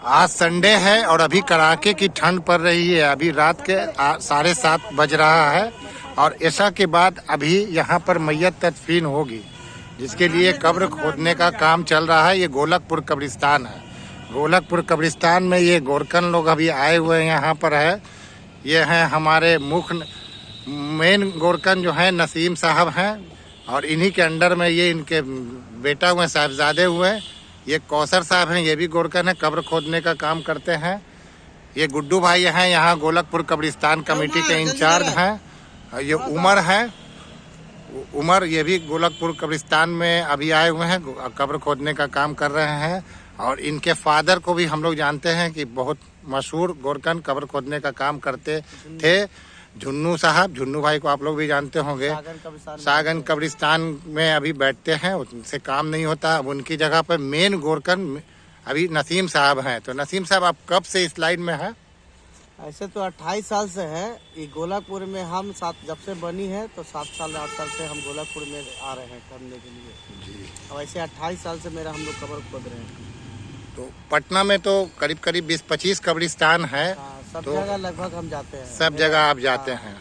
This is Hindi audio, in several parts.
आज संडे है और अभी कड़ाके की ठंड पड़ रही है। अभी रात के 7:30 बज रहा है और ऐसा के बाद अभी यहाँ पर मैयत तदफीन होगी, जिसके लिए कब्र खोदने का काम चल रहा है। ये गोलकपुर कब्रिस्तान है। गोलकपुर कब्रिस्तान में ये गोरकन लोग अभी आए हुए हैं यहाँ पर है। ये हैं हमारे मुख्य मेन गोरकन जो हैं नसीम साहब हैं और इन्हीं के अंडर में ये इनके बेटा हुए साहबजादे हुए। ये कौसर साहब हैं, ये भी गोरकन है, कब्र खोदने का काम करते हैं। ये गुड्डू भाई हैं, यहाँ गोलकपुर कब्रिस्तान कमेटी के इंचार्ज हैं। ये उमर है, उमर ये भी गोलकपुर कब्रिस्तान में अभी आए हुए हैं, कब्र खोदने का काम कर रहे हैं। और इनके फादर को भी हम लोग जानते हैं कि बहुत मशहूर गोरकन कब्र खोदने का काम करते थे, झुन्नू साहब। झुन्नू भाई को आप लोग भी जानते होंगे। सागन कब्रिस्तान में अभी बैठते हैं, उनसे काम नहीं होता। अब उनकी जगह पर मेन गोरकन अभी नसीम साहब हैं। तो नसीम साहब, आप कब से इस लाइन में हैं? ऐसे तो 28 साल से है ये गोलकपुर में। हम जब से बनी है तो 7 साल 8 साल से हम गोलकपुर में आ रहे हैं करने के लिए जी। अब ऐसे 28 साल से मेरा हम लोग कब्र खोद रहे हैं। तो पटना में तो करीब 20-25 कब्रिस्तान है। सब तो जगह लगभग हम जाते हैं। सब जगह आप जाते हैं।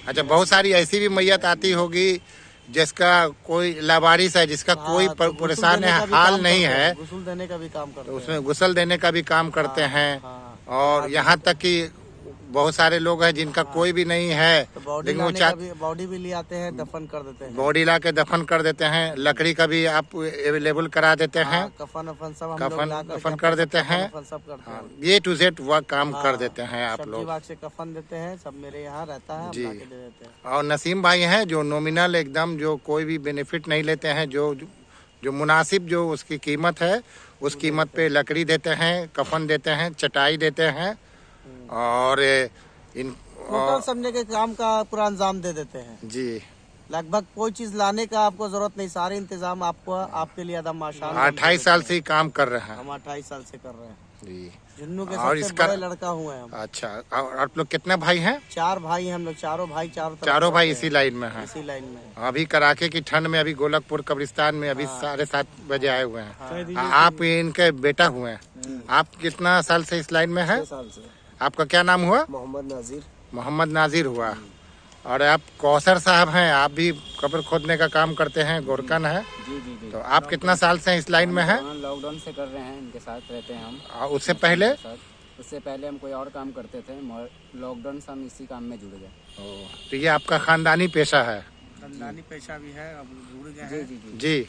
अच्छा, बहुत सारी ऐसी भी मैयत आती होगी जिसका कोई लावारिस है, जिसका कोई परेशान हाल नहीं है, गुस्ल देने का भी काम करते हैं। उसमें गुस्ल देने का भी काम करते हैं। और यहाँ तक कि बहुत सारे लोग हैं जिनका कोई भी नहीं है, तो बॉडी भी ले आते हैं, दफन कर देते हैं। बॉडी ला के दफन कर देते हैं। लकड़ी का भी आप अवेलेबल करा देते हैं। कफन सब दफन कर देते हैं। सब करते हैं। ये टू जेड वर्क काम कर देते हैं आप लोग। से कफन देते हैं, सब मेरे यहाँ रहता है, जी। हम दे देते हैं। और नसीम भाई हैं जो नॉमिनल एकदम, जो कोई भी बेनिफिट नहीं लेते हैं, जो मुनासिब जो उसकी कीमत है उस कीमत पे लकड़ी देते हैं, कफन देते हैं, चटाई देते हैं और इन टोटल समझने के काम का पूरा अंजाम दे देते हैं जी। लगभग कोई चीज लाने का आपको जरूरत नहीं, सारे इंतजाम आपके लिए एकदम आसान। 28 साल से ही काम कर रहे हैं हम 28 साल से कर रहे हैं जी। जुन्नू के और सबसे इसका बड़े लड़का हुए हैं हम। अच्छा, और आप लोग कितने भाई हैं? 4 भाई हैं हम लोग, चारों भाई चारों भाई इसी लाइन में हैं। इसी लाइन में। अभी कड़ाके की ठंड में अभी गोलकपुर कब्रिस्तान में अभी 7:30 बजे आए हुए हैं। आप इनके बेटा हुए हैं। आप कितना साल से इस लाइन में हैं? 6 साल से। आपका क्या नाम हुआ? मोहम्मद नाजिर हुआ। और आप कौसर साहब हैं, आप भी कब्र खोदने का काम करते हैं, गोरकन है। जी। तो आप कितना साल से इस लाइन में हैं? लॉकडाउन से कर रहे हैं, इनके साथ रहते हैं हम। और उससे पहले हम कोई और काम करते थे, लॉकडाउन से हम इसी काम में जुड़ गए। तो ये आपका खानदानी पेशा है? खानदानी पेशा भी है, अब जुड़ गए हैं। जी।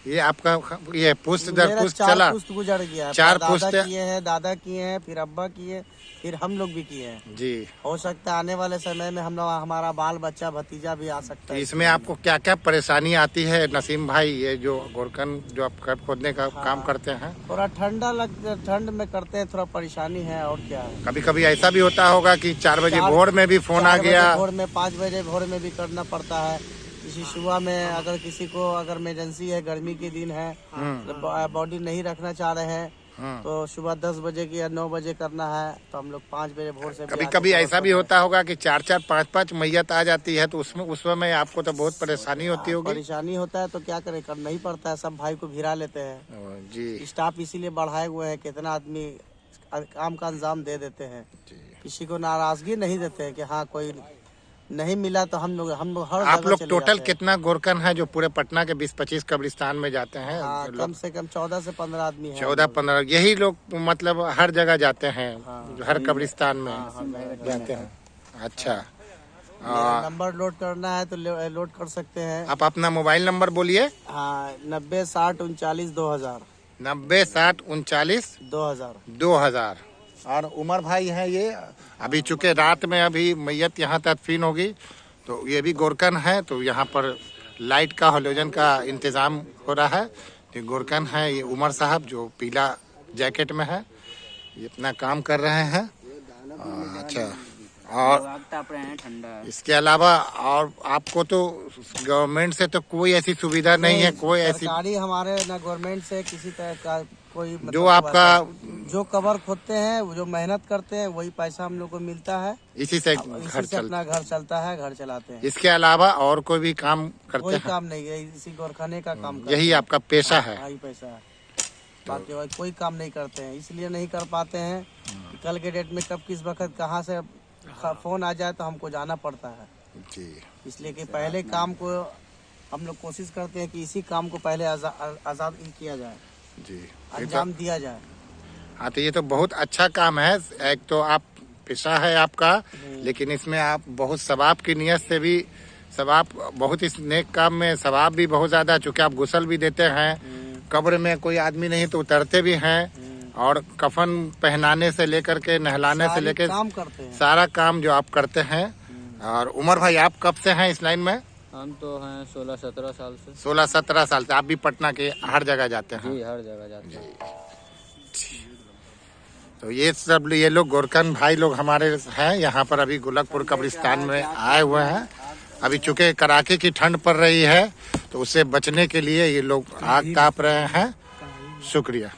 ये आपका ये पुश्त दर पुश्त चला, पुश्त गुजर गया। 4 पुश्त किए हैं, दादा किए हैं, फिर अब्बा किए, फिर हम लोग भी किए हैं जी। हो सकता है आने वाले समय में हम लोग, हमारा बाल बच्चा भतीजा भी आ सकता है। इसमें आपको क्या क्या परेशानी आती है नसीम भाई, ये जो गोरकन जो आप कब्र खोदने का काम करते हैं? थोड़ा ठंड में करते हैं, थोड़ा परेशानी है और क्या है। कभी कभी ऐसा भी होता होगा कि 4 बजे भोर में भी फोन आ गया, भोर में 5 बजे भोर में भी करना पड़ता है। किसी सुबह में अगर किसी को अगर इमरजेंसी है, गर्मी के दिन है, बॉडी नहीं रखना चाह रहे हैं, तो सुबह 10 बजे की या 9 बजे करना है, तो हम लोग 5 बजे भोर से। कभी कभी ऐसा भी होता होगा कि 4-4, 5-5 मैयत आ जाती है, तो उसमें उस समय आपको तो बहुत परेशानी होती होगी। परेशानी होता है तो क्या करें, करना ही पड़ता है। सब भाई को भिरा लेते हैं जी। स्टाफ इसीलिए बढ़ाए हुए हैं, कितना आदमी काम का अंजाम दे देते हैं। किसी को नाराजगी नहीं देते हैं कि हाँ कोई नहीं मिला तो हम लोग हर आप लोग टोटल कितना गोरकन है जो पूरे पटना के 20-25 कब्रिस्तान में जाते हैं? कम से कम 14 से 15 आदमी हैं। 14-15 यही लोग मतलब हर जगह जाते हैं, हर कब्रिस्तान में जाते हैं। अच्छा, नंबर लोड करना है तो लोड कर सकते हैं। आप अपना मोबाइल नंबर बोलिए। 90 60 39 2000। 90 60 39 2000। और उमर भाई हैं ये, अभी चूंकि रात में अभी मैयत यहाँ तदफीन होगी, तो ये भी गोरकन है। तो यहाँ पर लाइट का हैलोजन का इंतज़ाम हो रहा है। ये गोरकन है, ये उमर साहब जो पीला जैकेट में है, ये इतना काम कर रहे हैं। अच्छा, और ठंडा इसके अलावा और आपको तो गवर्नमेंट से तो कोई ऐसी सुविधा नहीं है, कोई ऐसी हमारे ना गवर्नमेंट से किसी तरह का कोई मतलब जो आपका जो कब्र खोदते हैं, जो मेहनत करते हैं, वही पैसा हम लोग को मिलता है। इसी से अपना घर चलता है, घर चलाते हैं। इसके अलावा और कोई भी काम करते कोई हैं? काम नहीं है, इसी गोरखाने का काम यही आपका पेशा है? यही पैसा है। बाकी और कोई काम नहीं करते हैं, इसलिए नहीं कर पाते हैं कि कल के डेट में कब किस वक्त कहाँ से फोन आ जाए तो हमको जाना पड़ता है जी इसलिए कि पहले काम को हम लोग कोशिश करते हैं कि इसी काम को पहले आज़ाद किया जाए, जी। अंजाम दिया जाए। हाँ तो ये तो बहुत अच्छा काम है। एक तो आप पेशा है आपका, लेकिन इसमें आप बहुत सवाब की नियत से भी सवाब, बहुत इस नेक काम में सवाब भी बहुत ज्यादा, चूँकि आप गुसल भी देते हैं, कब्र में कोई आदमी नहीं तो उतरते भी हैं, और कफन पहनाने से लेकर के नहलाने से लेकर काम करते हैं, सारा काम जो आप करते हैं। और उमर भाई आप कब से हैं इस लाइन में? हम तो हैं 16-17 साल से। 16-17 साल से। आप भी पटना के हर जगह जाते हैं? जी, हर जगह जाते हैं। तो ये लोग गोरखन भाई लोग हमारे हैं यहाँ पर, अभी गोलकपुर कब्रिस्तान में आए हुए हैं। अभी चूंकि कड़ाके की ठंड पड़ रही है तो उससे बचने के लिए ये लोग आग ताप रहे हैं। शुक्रिया।